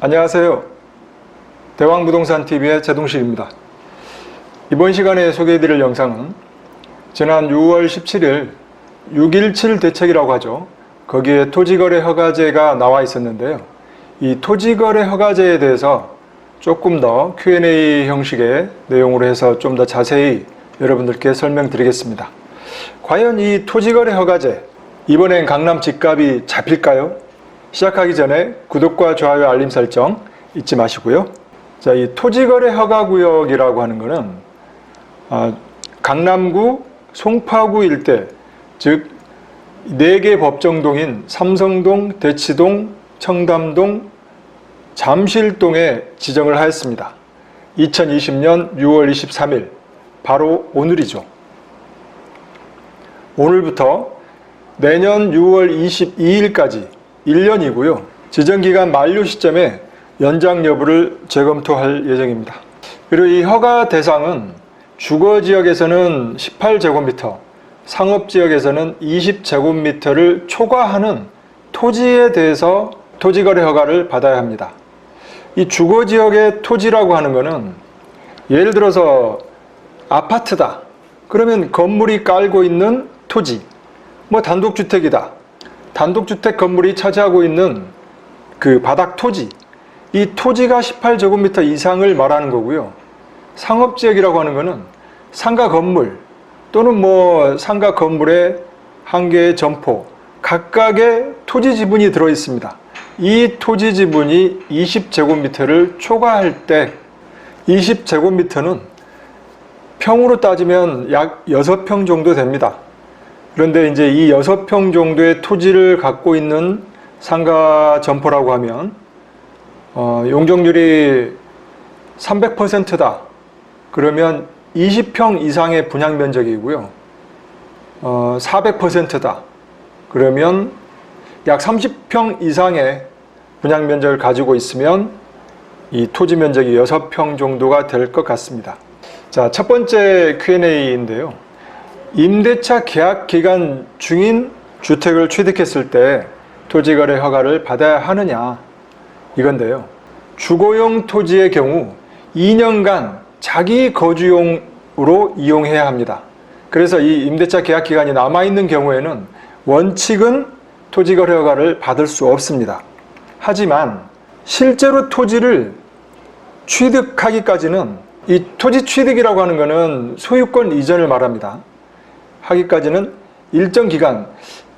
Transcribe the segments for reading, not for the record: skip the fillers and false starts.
안녕하세요. 대왕부동산TV의 제동식입니다. 이번 시간에 소개해드릴 영상은 지난 6월 17일 6.17 대책이라고 하죠. 거기에 토지거래 허가제가 나와 있었는데요. 이 토지거래 허가제에 대해서 조금 더 Q&A 형식의 내용으로 해서 좀 더 자세히 여러분들께 설명드리겠습니다. 과연 이 토지거래 허가제, 이번엔 강남 집값이 잡힐까요? 시작하기 전에 구독과 좋아요, 알림 설정 잊지 마시고요. 자, 이 토지거래 허가구역이라고 하는 것은 강남구, 송파구 일대, 즉 4개 법정동인 삼성동, 대치동, 청담동, 잠실동에 지정을 하였습니다. 2020년 6월 23일, 바로 오늘이죠. 오늘부터 내년 6월 22일까지 1년이고요. 지정기간 만료 시점에 연장 여부를 재검토할 예정입니다. 그리고 이 허가 대상은 주거지역에서는 18제곱미터, 상업지역에서는 20제곱미터를 초과하는 토지에 대해서 토지거래 허가를 받아야 합니다. 이 주거지역의 토지라고 하는 것은 예를 들어서 아파트다. 그러면 건물이 깔고 있는 토지, 단독주택이다. 단독주택 건물이 차지하고 있는 그 바닥 토지, 이 토지가 18제곱미터 이상을 말하는 거고요. 상업지역이라고 하는 것은 상가 건물 또는 상가 건물의 한 개의 점포, 각각의 토지 지분이 들어 있습니다. 이 토지 지분이 20제곱미터를 초과할 때 20제곱미터는 평으로 따지면 약 6평 정도 됩니다. 그런데 이제 이 6평 정도의 토지를 갖고 있는 상가 점포라고 하면 용적률이 300%다. 그러면 20평 이상의 분양 면적이고요. 400%다. 그러면 약 30평 이상의 분양 면적을 가지고 있으면 이 토지 면적이 6평 정도가 될 것 같습니다. 자, 첫 번째 Q&A인데요. 임대차 계약 기간 중인 주택을 취득했을 때 토지거래 허가를 받아야 하느냐, 이건데요. 주거용 토지의 경우 2년간 자기 거주용으로 이용해야 합니다. 그래서 이 임대차 계약 기간이 남아있는 경우에는 원칙은 토지거래 허가를 받을 수 없습니다. 하지만 실제로 토지를 취득하기까지는, 이 토지 취득이라고 하는 것은 소유권 이전을 말합니다. 하기까지는 일정 기간,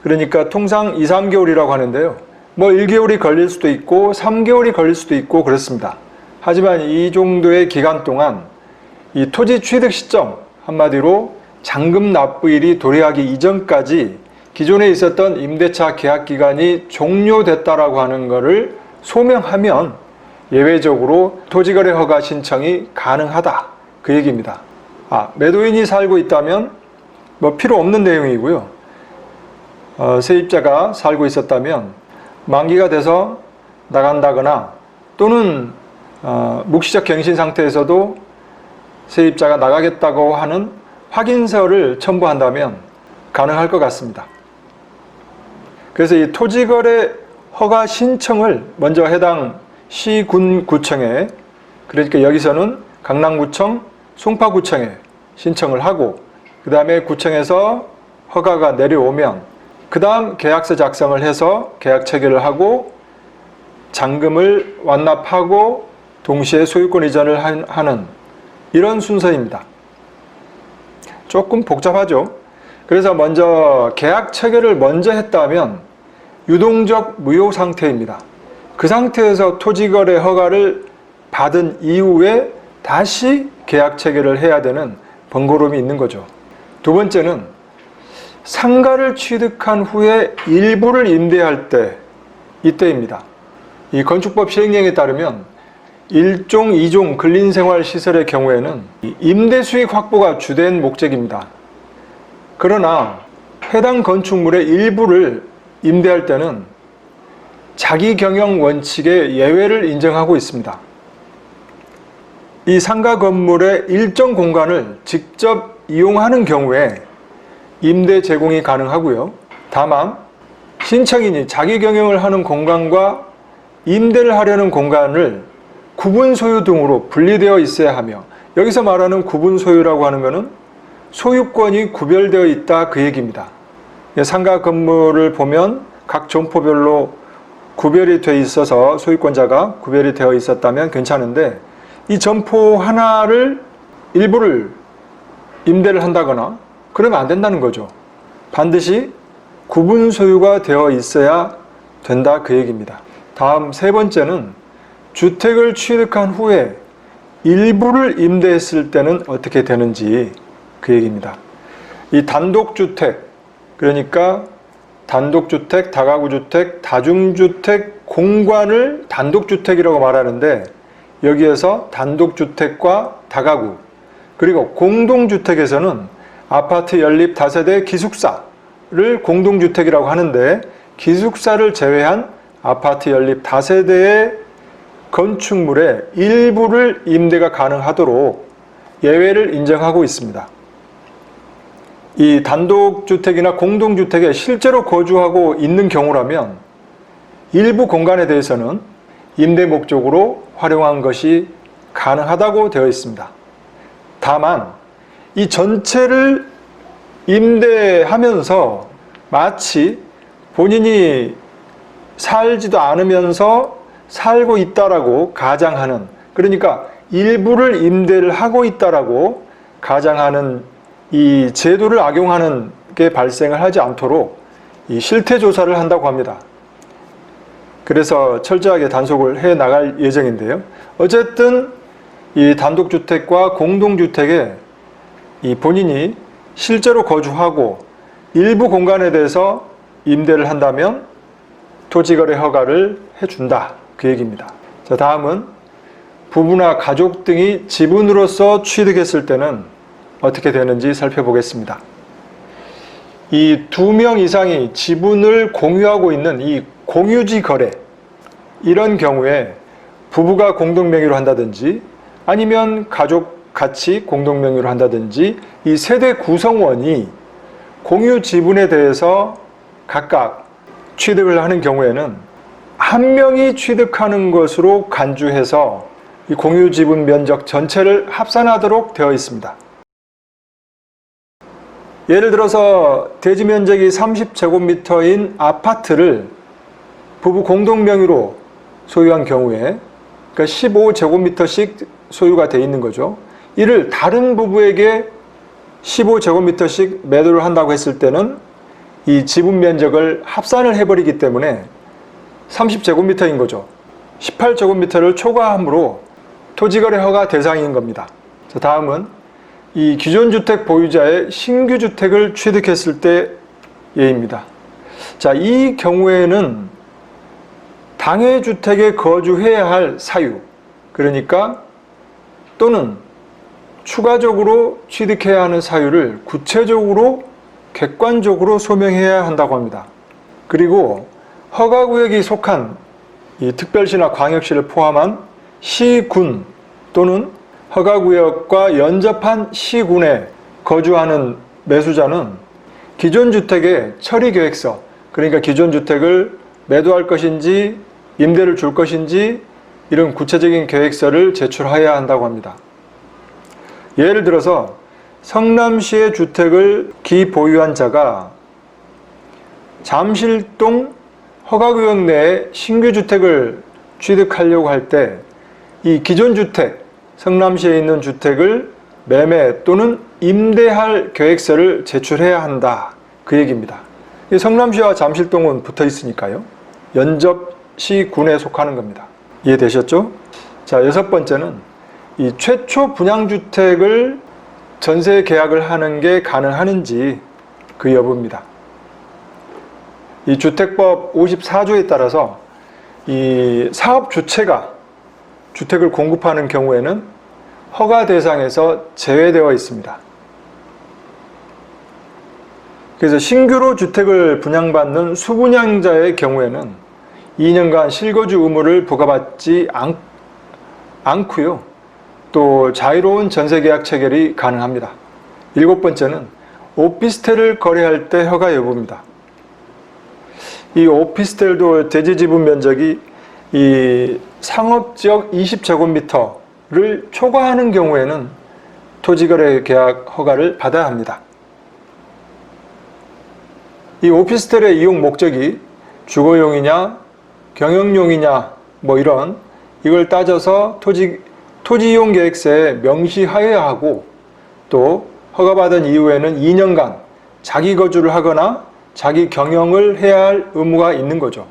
그러니까 통상 2, 3개월이라고 하는데요. 1개월이 걸릴 수도 있고 3개월이 걸릴 수도 있고 그렇습니다. 하지만 이 정도의 기간 동안 이 토지 취득 시점, 한마디로 잔금 납부일이 도래하기 이전까지 기존에 있었던 임대차 계약 기간이 종료됐다라고 하는 것을 소명하면 예외적으로 토지거래 허가 신청이 가능하다, 그 얘기입니다. 매도인이 살고 있다면 필요 없는 내용이고요. 세입자가 살고 있었다면 만기가 돼서 나간다거나 또는 묵시적 갱신 상태에서도 세입자가 나가겠다고 하는 확인서를 첨부한다면 가능할 것 같습니다. 그래서 이 토지거래 허가 신청을 먼저 해당 시, 군, 구청에, 그러니까 여기서는 강남구청, 송파구청에 신청을 하고, 그 다음에 구청에서 허가가 내려오면 그 다음 계약서 작성을 해서 계약 체결을 하고 잔금을 완납하고 동시에 소유권 이전을 하는 이런 순서입니다. 조금 복잡하죠. 그래서 먼저 계약 체결을 먼저 했다면 유동적 무효 상태입니다. 그 상태에서 토지거래 허가를 받은 이후에 다시 계약 체결을 해야 되는 번거로움이 있는 거죠. 두 번째는 상가를 취득한 후에 일부를 임대할 때, 이때입니다. 이 건축법 시행령에 따르면 1종, 2종 근린생활시설의 경우에는 임대 수익 확보가 주된 목적입니다. 그러나 해당 건축물의 일부를 임대할 때는 자기경영 원칙의 예외를 인정하고 있습니다. 이 상가 건물의 일정 공간을 직접 이용하는 경우에 임대 제공이 가능하고요. 다만 신청인이 자기 경영을 하는 공간과 임대를 하려는 공간을 구분 소유 등으로 분리되어 있어야 하며, 여기서 말하는 구분 소유라고 하는 것은 소유권이 구별되어 있다 그 얘기입니다. 상가 건물을 보면 각 점포별로 구별이 되어 있어서 소유권자가 구별이 되어 있었다면 괜찮은데, 이 점포 하나를 일부를 임대를 한다거나 그러면 안 된다는 거죠. 반드시 구분 소유가 되어 있어야 된다 그 얘기입니다. 다음 세 번째는 주택을 취득한 후에 일부를 임대했을 때는 어떻게 되는지 그 얘기입니다. 이 단독주택, 그러니까 단독주택, 다가구주택, 다중주택 공간을 단독주택이라고 말하는데, 여기에서 단독주택과 다가구, 그리고 공동주택에서는 아파트 연립 다세대 기숙사를 공동주택이라고 하는데, 기숙사를 제외한 아파트 연립 다세대의 건축물의 일부를 임대가 가능하도록 예외를 인정하고 있습니다. 이 단독주택이나 공동주택에 실제로 거주하고 있는 경우라면 일부 공간에 대해서는 임대 목적으로 활용한 것이 가능하다고 되어 있습니다. 다만 이 전체를 임대하면서 마치 본인이 살지도 않으면서 살고 있다라고 가장하는, 그러니까 일부를 임대를 하고 있다라고 가장하는 이 제도를 악용하는 게 발생을 하지 않도록 이 실태 조사를 한다고 합니다. 그래서 철저하게 단속을 해 나갈 예정인데요. 어쨌든 이 단독주택과 공동주택에 이 본인이 실제로 거주하고 일부 공간에 대해서 임대를 한다면 토지거래 허가를 해준다 그 얘기입니다. 자, 다음은 부부나 가족 등이 지분으로서 취득했을 때는 어떻게 되는지 살펴보겠습니다. 이 2명 이상이 지분을 공유하고 있는 이 공유지 거래, 이런 경우에 부부가 공동명의로 한다든지 아니면 가족 같이 공동명의로 한다든지 이 세대 구성원이 공유 지분에 대해서 각각 취득을 하는 경우에는 한 명이 취득하는 것으로 간주해서 이 공유 지분 면적 전체를 합산하도록 되어 있습니다. 예를 들어서 대지 면적이 30제곱미터인 아파트를 부부 공동명의로 소유한 경우에, 그러니까 15제곱미터씩 소유가 되어 있는 거죠. 이를 다른 부부에게 15제곱미터씩 매도를 한다고 했을 때는 이 지분 면적을 합산을 해버리기 때문에 30제곱미터인 거죠. 18제곱미터를 초과함으로 토지거래 허가 대상인 겁니다. 자, 다음은 이 기존 주택 보유자의 신규 주택을 취득했을 때 예입니다. 자, 이 경우에는 당해 주택에 거주해야 할 사유, 그러니까 또는 추가적으로 취득해야 하는 사유를 구체적으로 객관적으로 소명해야 한다고 합니다. 그리고 허가구역이 속한 이 특별시나 광역시를 포함한 시군 또는 허가구역과 연접한 시군에 거주하는 매수자는 기존 주택의 처리계획서, 그러니까 기존 주택을 매도할 것인지 임대를 줄 것인지 이런 구체적인 계획서를 제출해야 한다고 합니다. 예를 들어서 성남시의 주택을 기보유한 자가 잠실동 허가구역 내에 신규 주택을 취득하려고 할 때 이 기존 주택, 성남시에 있는 주택을 매매 또는 임대할 계획서를 제출해야 한다 그 얘기입니다. 성남시와 잠실동은 붙어 있으니까요. 연접시군에 속하는 겁니다. 이해되셨죠? 자, 6번째는 이 최초 분양주택을 전세 계약을 하는 게 가능한지 그 여부입니다. 이 주택법 54조에 따라서 이 사업 주체가 주택을 공급하는 경우에는 허가 대상에서 제외되어 있습니다. 그래서 신규로 주택을 분양받는 수분양자의 경우에는 2년간 실거주 의무를 부과받지 않고요. 또 자유로운 전세계약 체결이 가능합니다. 7번째는 오피스텔을 거래할 때 허가 여부입니다. 이 오피스텔도 대지 지분 면적이 이 상업지역 20제곱미터를 초과하는 경우에는 토지거래 계약 허가를 받아야 합니다. 이 오피스텔의 이용 목적이 주거용이냐 경영용이냐 뭐 이걸 따져서 토지 이용 계획서에 명시하여야 하고, 또 허가받은 이후에는 2년간 자기 거주를 하거나 자기 경영을 해야 할 의무가 있는 거죠.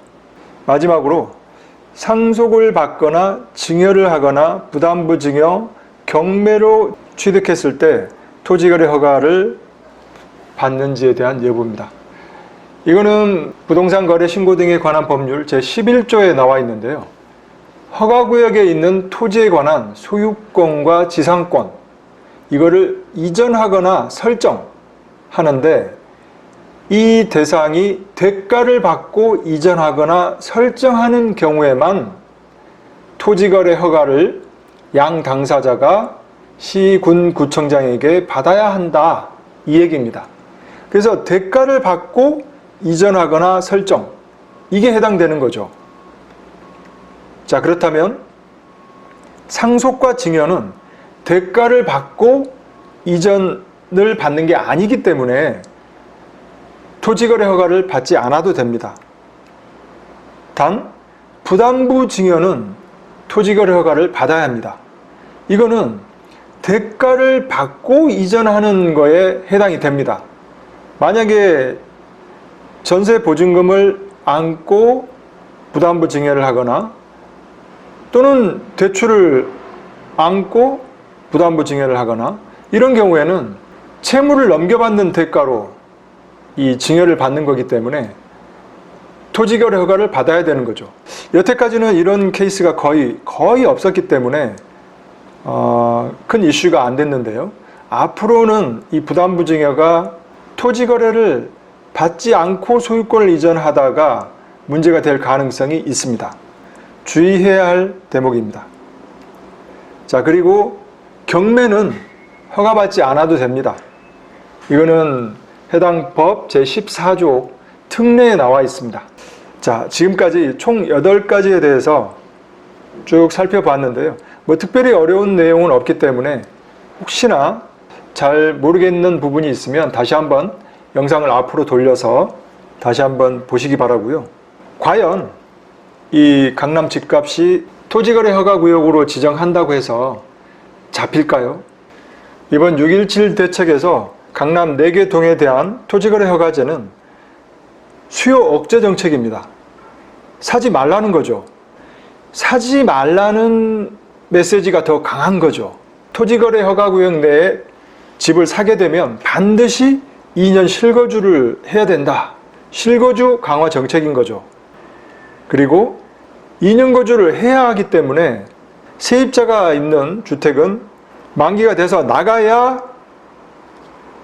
마지막으로 상속을 받거나 증여를 하거나 부담부 증여, 경매로 취득했을 때 토지거래 허가를 받는지에 대한 예부입니다. 이거는 부동산 거래 신고 등에 관한 법률 제11조에 나와 있는데요. 허가구역에 있는 토지에 관한 소유권과 지상권, 이거를 이전하거나 설정하는데, 이 대상이 대가를 받고 이전하거나 설정하는 경우에만 토지거래 허가를 양 당사자가 시, 군, 구청장에게 받아야 한다, 이 얘기입니다. 그래서 대가를 받고 이전하거나 설정, 이게 해당되는 거죠. 자, 그렇다면 상속과 증여는 대가를 받고 이전을 받는 게 아니기 때문에 토지거래 허가를 받지 않아도 됩니다. 단 부담부 증여는 토지거래 허가를 받아야 합니다. 이거는 대가를 받고 이전하는 거에 해당이 됩니다. 만약에 전세 보증금을 안고 부담부 증여를 하거나 또는 대출을 안고 부담부 증여를 하거나 이런 경우에는 채무를 넘겨받는 대가로 이 증여를 받는 거기 때문에 토지거래 허가를 받아야 되는 거죠. 여태까지는 이런 케이스가 거의 없었기 때문에 큰 이슈가 안 됐는데요. 앞으로는 이 부담부 증여가 토지거래를 받지 않고 소유권을 이전하다가 문제가 될 가능성이 있습니다. 주의해야 할 대목입니다. 자, 그리고 경매는 허가받지 않아도 됩니다. 이거는 해당 법 제14조 특례에 나와 있습니다. 자, 지금까지 총 8가지에 대해서 쭉 살펴봤는데요. 뭐 특별히 어려운 내용은 없기 때문에 혹시나 잘 모르겠는 부분이 있으면 다시 한번 영상을 앞으로 돌려서 다시 한번 보시기 바라고요. 과연 이 강남 집값이 토지거래 허가구역으로 지정한다고 해서 잡힐까요? 이번 6.17 대책에서 강남 4개 동에 대한 토지거래 허가제는 수요 억제 정책입니다. 사지 말라는 거죠. 사지 말라는 메시지가 더 강한 거죠. 토지거래 허가구역 내에 집을 사게 되면 반드시 2년 실거주를 해야 된다. 실거주 강화 정책인 거죠. 그리고 2년 거주를 해야 하기 때문에 세입자가 있는 주택은 만기가 돼서 나가야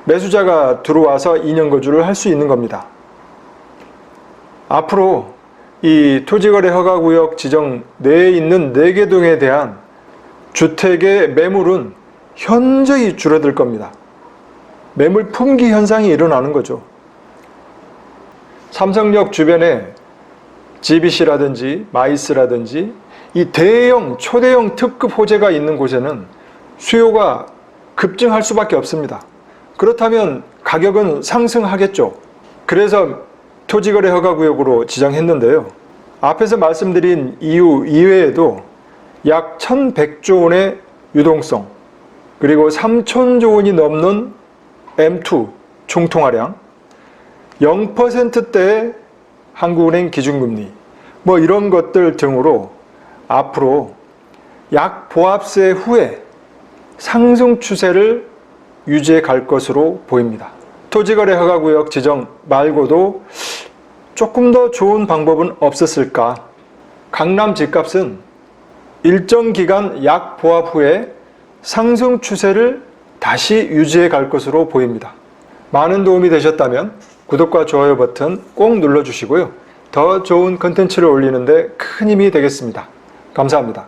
매수자가 들어와서 2년 거주를 할 수 있는 겁니다. 앞으로 이 토지거래 허가구역 지정 내에 있는 4개 동에 대한 주택의 매물은 현저히 줄어들 겁니다. 매물 품귀 현상이 일어나는 거죠. 삼성역 주변에 GBC라든지 마이스라든지 이 대형, 초대형 특급 호재가 있는 곳에는 수요가 급증할 수밖에 없습니다. 그렇다면 가격은 상승하겠죠. 그래서 토지거래 허가구역으로 지정했는데요. 앞에서 말씀드린 이유 이외에도 약 1100조 원의 유동성, 그리고 3000조 원이 넘는 M2 총통화량, 0%대의 한국은행 기준금리, 뭐 이런 것들 등으로 앞으로 약 보합세 후에 상승 추세를 유지해 갈 것으로 보입니다. 토지거래 허가구역 지정 말고도 조금 더 좋은 방법은 없었을까? 강남 집값은 일정 기간 약 보합 후에 상승 추세를 다시 유지해 갈 것으로 보입니다. 많은 도움이 되셨다면 구독과 좋아요 버튼 꼭 눌러주시고요. 더 좋은 컨텐츠를 올리는데 큰 힘이 되겠습니다. 감사합니다.